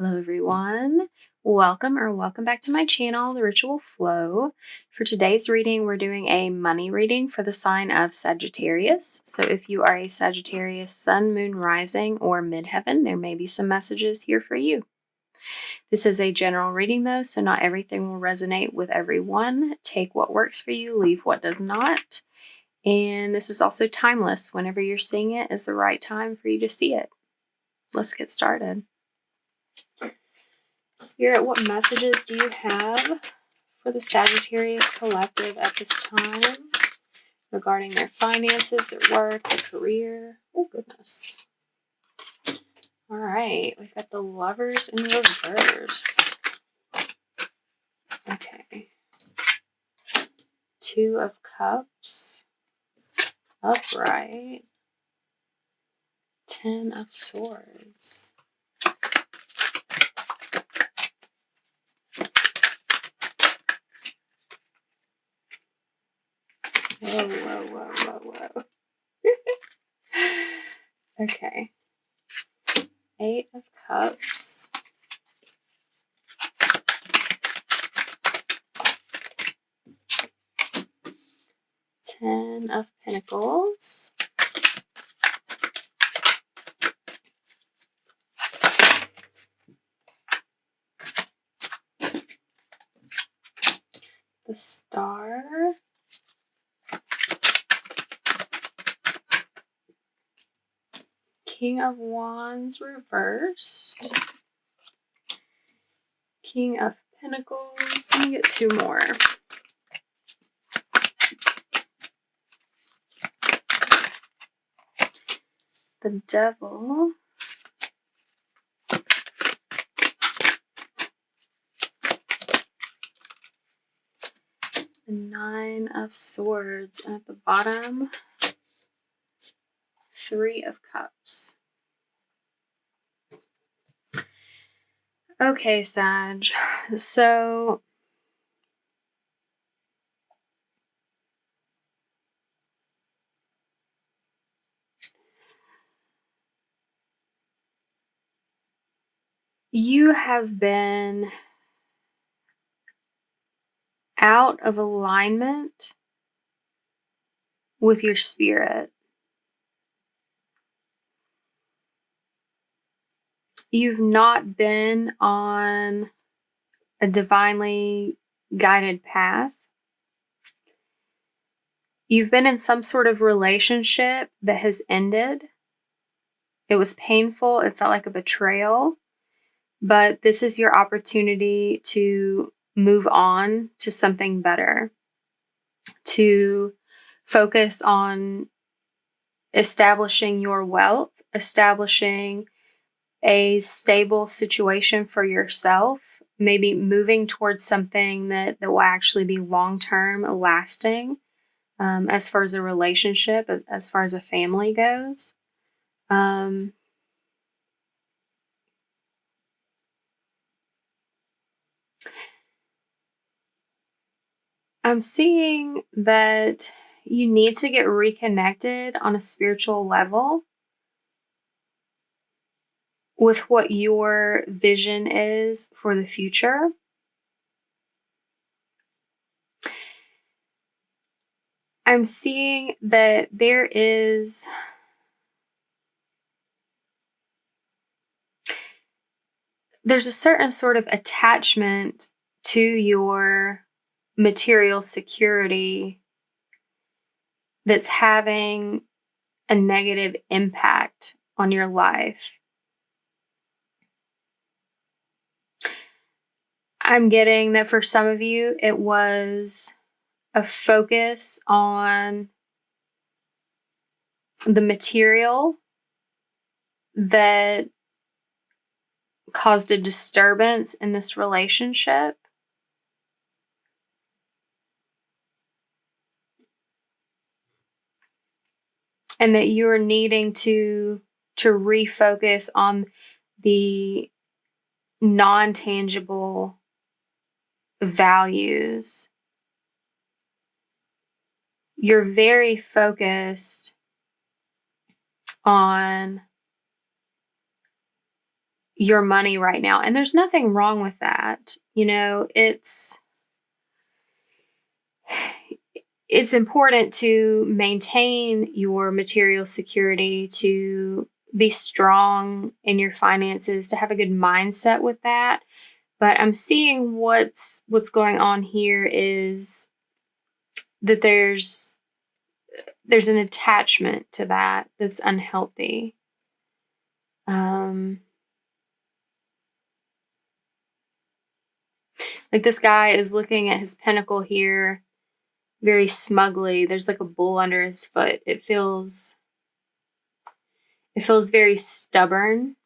Hello everyone. Welcome back to my channel, The Ritual Flow. For today's reading, we're doing a money reading for the sign of Sagittarius. So if you are a Sagittarius Sun, Moon, Rising, or Midheaven, there may be some messages here for you. This is a general reading though, so not everything will resonate with everyone. Take what works for you, leave what does not. And this is also timeless. Whenever you're seeing it is the right time for you to see it. Let's get started. Spirit, what messages do you have for the Sagittarius collective at this time regarding their finances, their work, their career? Oh, goodness. All right. We've got the Lovers in reverse. Okay. Two of Cups. Upright. 10 of Swords. Whoa. Okay. 8 of Cups. 10 of Pentacles. The Star. King of Wands reversed. King of Pentacles. Let me get two more. The Devil. The 9 of Swords. And at the bottom, 3 of Cups. Okay, Sag. So you have been out of alignment with your spirit. You've not been on a divinely guided path. You've been in some sort of relationship that has ended. It was painful. It felt like a betrayal. But this is your opportunity to move on to something better, to focus on establishing your wealth, establishing a stable situation for yourself, maybe moving towards something that will actually be long-term, lasting, as far as a relationship, as far as a family goes. I'm seeing that you need to get reconnected on a spiritual level with what your vision is for the future. I'm seeing that there's a certain sort of attachment to your material security that's having a negative impact on your life. I'm getting that for some of you, it was a focus on the material that caused a disturbance in this relationship. And that you're needing to refocus on the non-tangible values. You're very focused on your money right now. And there's nothing wrong with that. It's important to maintain your material security, to be strong in your finances, to have a good mindset with that. But I'm seeing what's going on here is that there's an attachment to that that's unhealthy. Like this guy is looking at his pentacle here very smugly. There's like a bull under his foot. It feels very stubborn.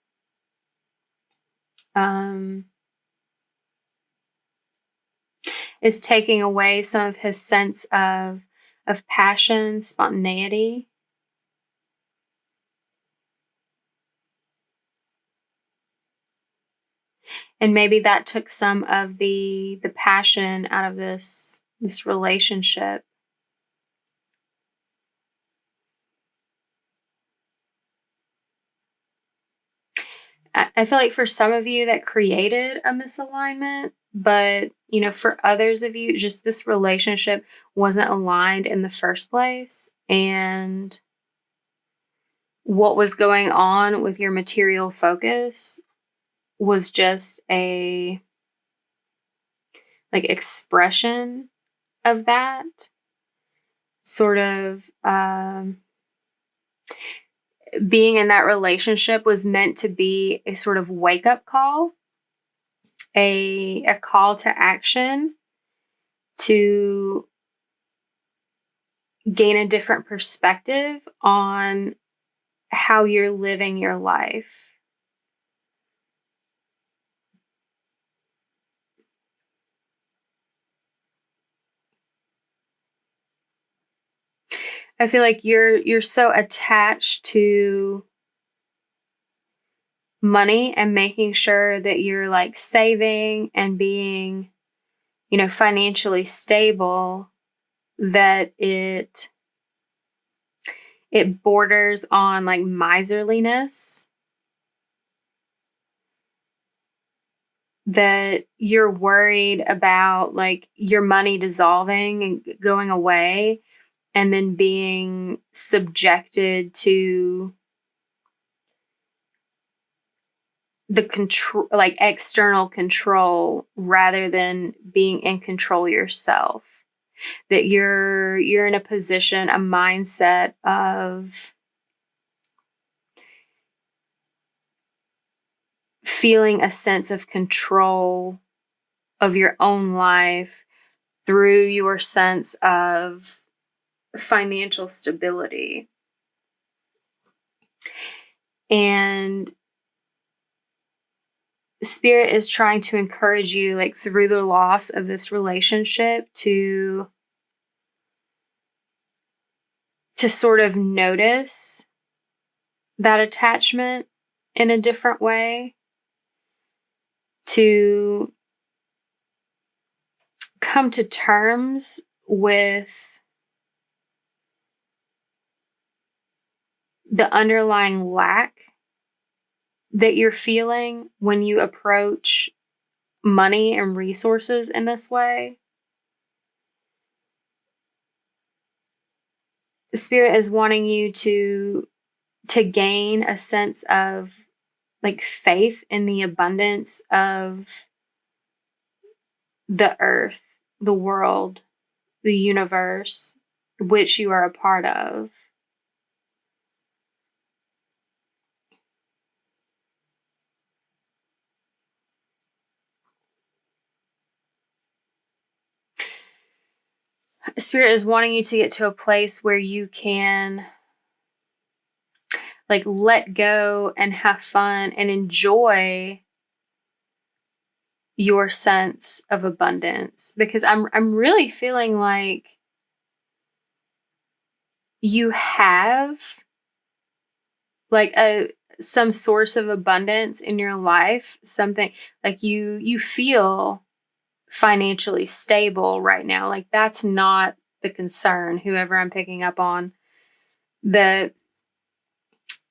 Is taking away some of his sense of passion, spontaneity. And maybe that took some of the passion out of this relationship. I feel like for some of you that created a misalignment, but for others of you, just this relationship wasn't aligned in the first place. And what was going on with your material focus was just a expression of that sort of being in that relationship was meant to be a sort of wake-up call, a call to action to gain a different perspective on how you're living your life. I feel like you're so attached to money and making sure that you're like saving and being, financially stable, that it borders on like miserliness, that you're worried about like your money dissolving and going away and then being subjected to the control, like external control, rather than being in control yourself. That you're in a position, a mindset of feeling a sense of control of your own life through your sense of financial stability. And Spirit is trying to encourage you, like through the loss of this relationship, to sort of notice that attachment in a different way, to come to terms with the underlying lack that you're feeling when you approach money and resources in this way. The Spirit is wanting you to gain a sense of like faith in the abundance of the earth, the world, the universe, which you are a part of. Spirit is wanting you to get to a place where you can like let go and have fun and enjoy your sense of abundance, because I'm really feeling like you have like some source of abundance in your life, something like you feel financially stable right now. Like that's not the concern, whoever I'm picking up on. The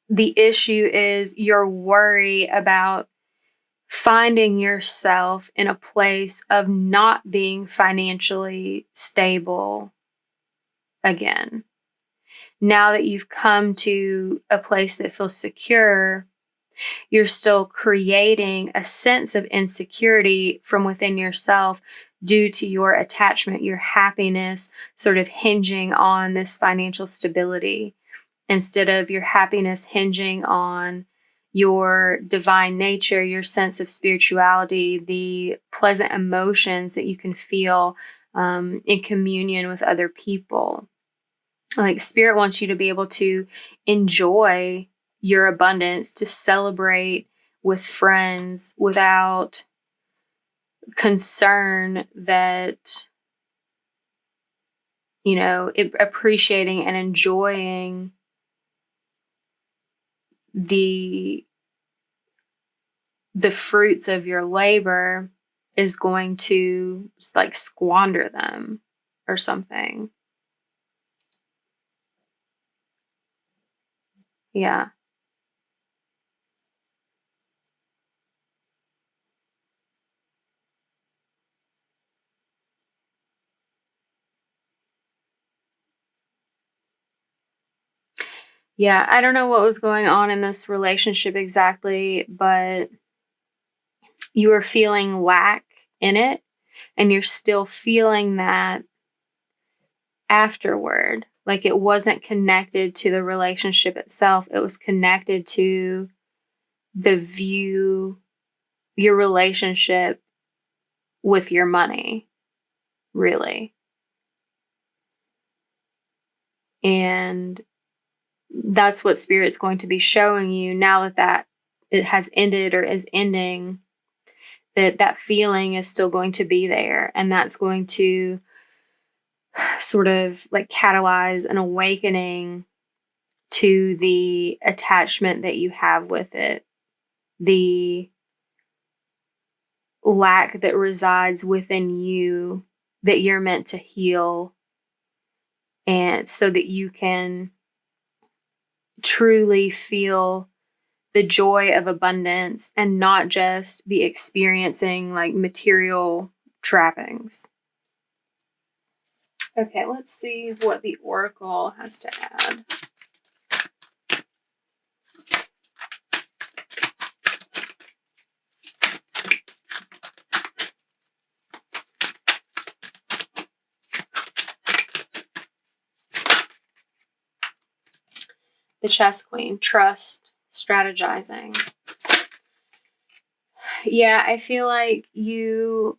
issue is your worry about finding yourself in a place of not being financially stable again. Now that you've come to a place that feels secure, you're still creating a sense of insecurity from within yourself due to your attachment, your happiness sort of hinging on this financial stability, instead of your happiness hinging on your divine nature, your sense of spirituality, the pleasant emotions that you can feel in communion with other people. Like, Spirit wants you to be able to enjoy your abundance, to celebrate with friends without concern that, appreciating and enjoying the fruits of your labor is going to like squander them or something. Yeah. Yeah, I don't know what was going on in this relationship exactly, but you were feeling lack in it, and you're still feeling that afterward. Like, it wasn't connected to the relationship itself, it was connected to the view, your relationship with your money, really. And that's what Spirit's going to be showing you now that it has ended or is ending, that feeling is still going to be there, and that's going to sort of like catalyze an awakening to the attachment that you have with it, the lack that resides within you that you're meant to heal, and so that you can truly feel the joy of abundance and not just be experiencing like material trappings. Okay, let's see what the Oracle has to add. The Chess Queen, trust, strategizing. Yeah, I feel like you're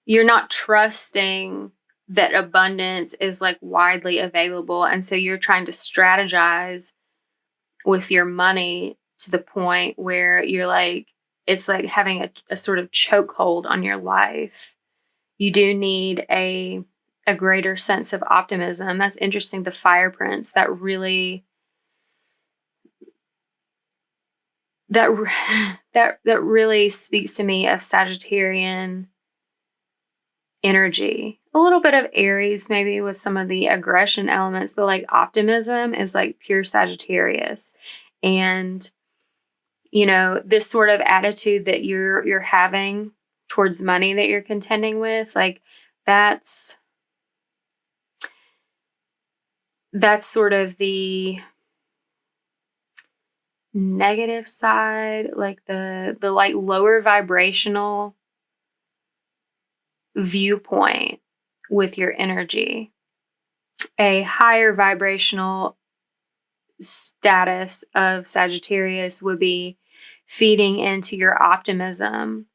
not trusting that abundance is like widely available, and so you're trying to strategize with your money to the point where you're like, it's like having a sort of chokehold on your life. You do need a greater sense of optimism. That's interesting. The Fire Prince, that really speaks to me of Sagittarian energy. A little bit of Aries, maybe with some of the aggression elements, but like optimism is like pure Sagittarius. And this sort of attitude that you're having towards money that you're contending with, like that's sort of the negative side, like the like lower vibrational viewpoint with your energy. A higher vibrational status of Sagittarius would be feeding into your optimism.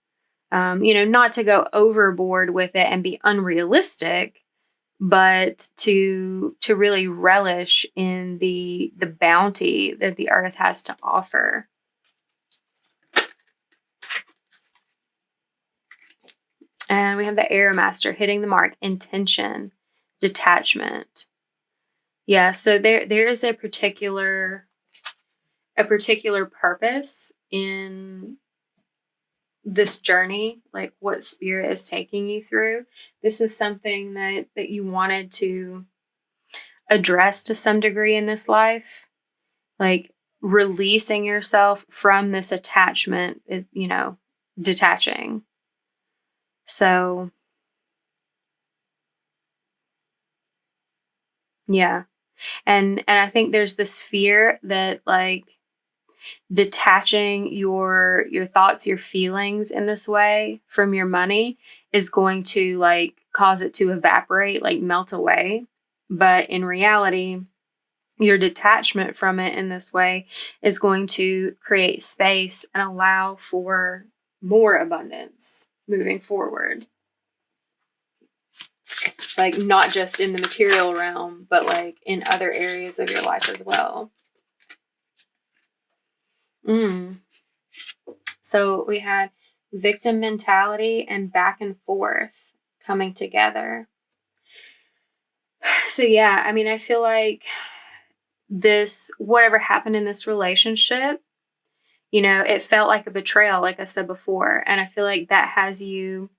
Not to go overboard with it and be unrealistic, but to really relish in the bounty that the earth has to offer. And we have the Air Master, hitting the mark, intention, detachment. Yeah, so there is a particular purpose in this journey, like what Spirit is taking you through. This is something that you wanted to address to some degree in this life. Like, releasing yourself from this attachment, detaching. So, yeah. And I think there's this fear that like detaching your thoughts, your feelings in this way from your money is going to like cause it to evaporate, like melt away. But in reality, your detachment from it in this way is going to create space and allow for more abundance moving forward. Like not just in the material realm, but like in other areas of your life as well. So we had victim mentality and back and forth coming together. So yeah, I mean, I feel like whatever happened in this relationship, it felt like a betrayal, like I said before. And I feel like that has you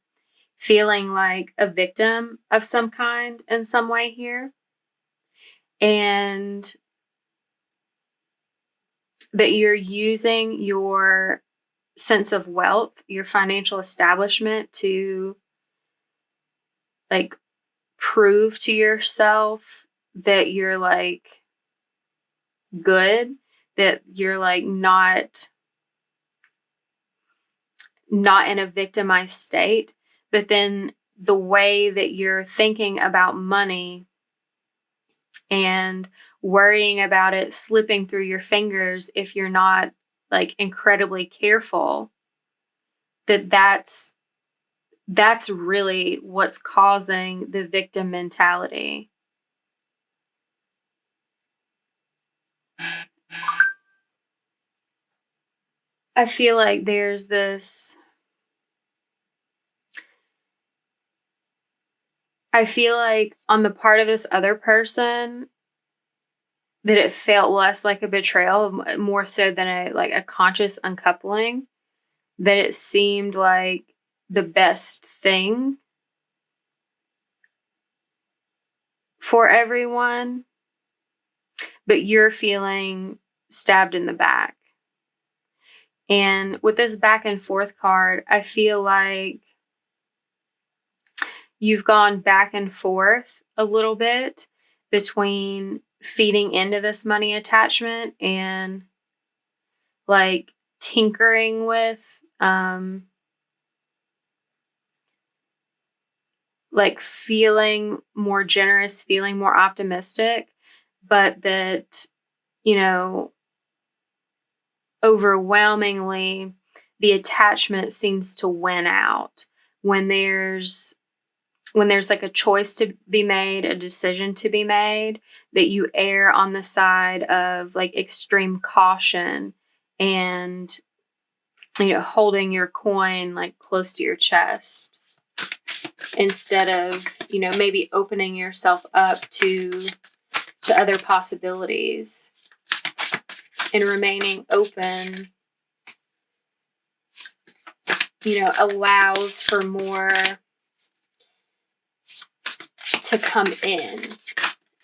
feeling like a victim of some kind in some way here. And that you're using your sense of wealth, your financial establishment to like prove to yourself that you're like good, that you're like not in a victimized state. But then the way that you're thinking about money and worrying about it slipping through your fingers if you're not like incredibly careful, that's really what's causing the victim mentality. I feel like there's this, I feel like on the part of this other person that it felt less like a betrayal, more so than a conscious uncoupling, that it seemed like the best thing for everyone, but you're feeling stabbed in the back. And with this back and forth card, I feel like you've gone back and forth a little bit between feeding into this money attachment and like tinkering with like feeling more generous, feeling more optimistic, but that, overwhelmingly the attachment seems to win out when there's like a choice to be made, a decision to be made, that you err on the side of like extreme caution and, holding your coin like close to your chest instead of, maybe opening yourself up to other possibilities and remaining open, allows for more to come in,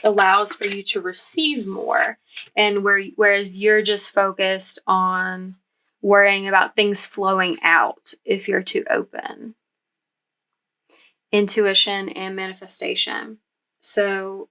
allows for you to receive more. And whereas you're just focused on worrying about things flowing out if you're too open. Intuition and manifestation. So,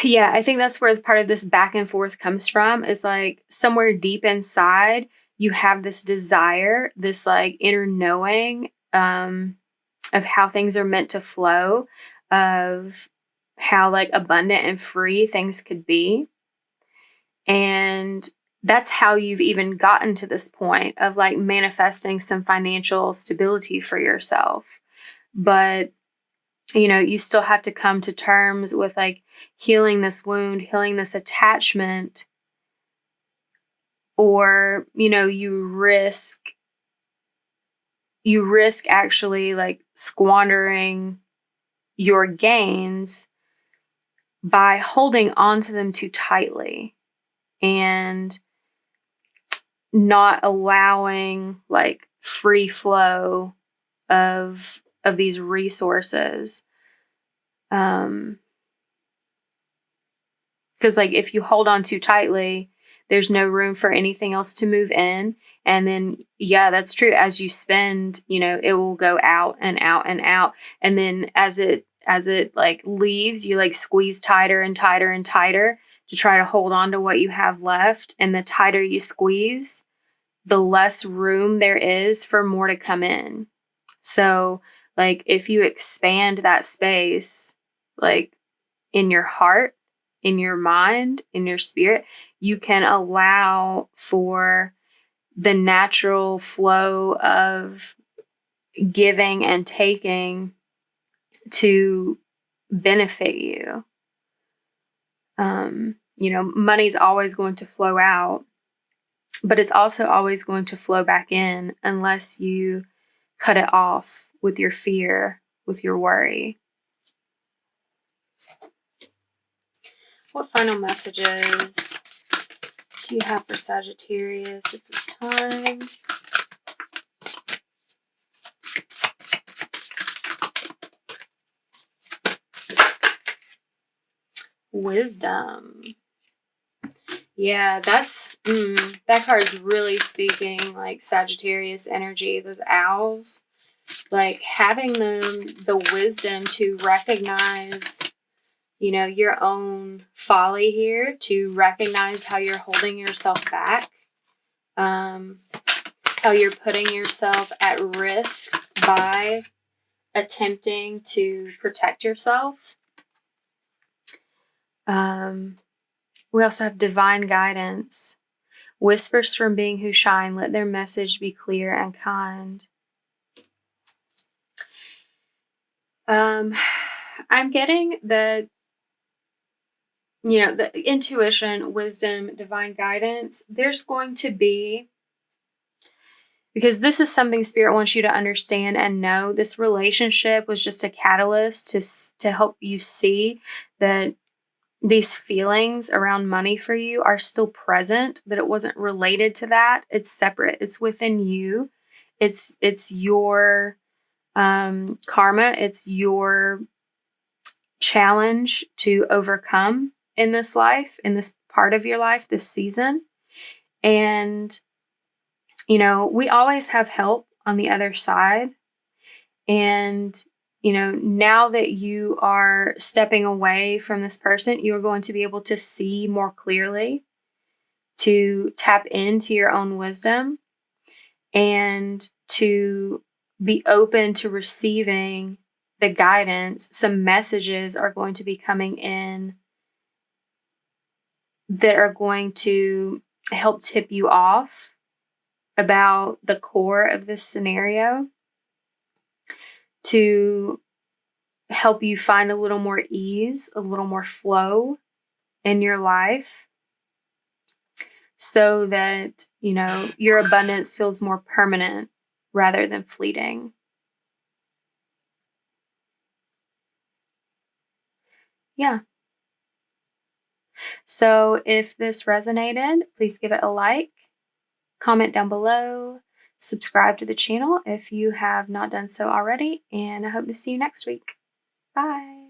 yeah, I think that's where part of this back and forth comes from, is like somewhere deep inside, you have this desire, this like inner knowing, of how things are meant to flow, of how like abundant and free things could be. And that's how you've even gotten to this point of like manifesting some financial stability for yourself. But, you still have to come to terms with like healing this wound, healing this attachment, or, you risk actually like squandering your gains by holding on to them too tightly and not allowing like free flow of these resources. Because like if you hold on too tightly, there's no room for anything else to move in. And then, yeah, that's true. As you spend, you know, it will go out and out and out. And then as it like leaves, you like squeeze tighter and tighter and tighter to try to hold on to what you have left. And the tighter you squeeze, the less room there is for more to come in. So like if you expand that space, like in your heart, in your mind, in your spirit, you can allow for the natural flow of giving and taking to benefit you. You know, money's always going to flow out, but it's also always going to flow back in unless you cut it off with your fear, with your worry. What final messages do you have for Sagittarius at this time? Wisdom. Yeah, that's that card is really speaking like Sagittarius energy. Those owls, like having the wisdom to recognize, you know, your own folly here, to recognize how you're holding yourself back, how you're putting yourself at risk by attempting to protect yourself. We also have divine guidance. Whispers from being who shine, let their message be clear and kind. I'm getting the, you know, the intuition, wisdom, divine guidance. There's going to be, because this is something Spirit wants you to understand and know, this relationship was just a catalyst to help you see that these feelings around money for you are still present, that it wasn't related to that. It's separate. It's within you. It's your karma. It's your challenge to overcome in this life, in this part of your life, this season. And, you know, we always have help on the other side. And, you know, now that you are stepping away from this person, you're going to be able to see more clearly, to tap into your own wisdom, and to be open to receiving the guidance. Some messages are going to be coming in that are going to help tip you off about the core of this scenario, to help you find a little more ease, a little more flow in your life, so that, you know, your abundance feels more permanent rather than fleeting. Yeah. So if this resonated, please give it a like, comment down below, subscribe to the channel if you have not done so already, and I hope to see you next week. Bye.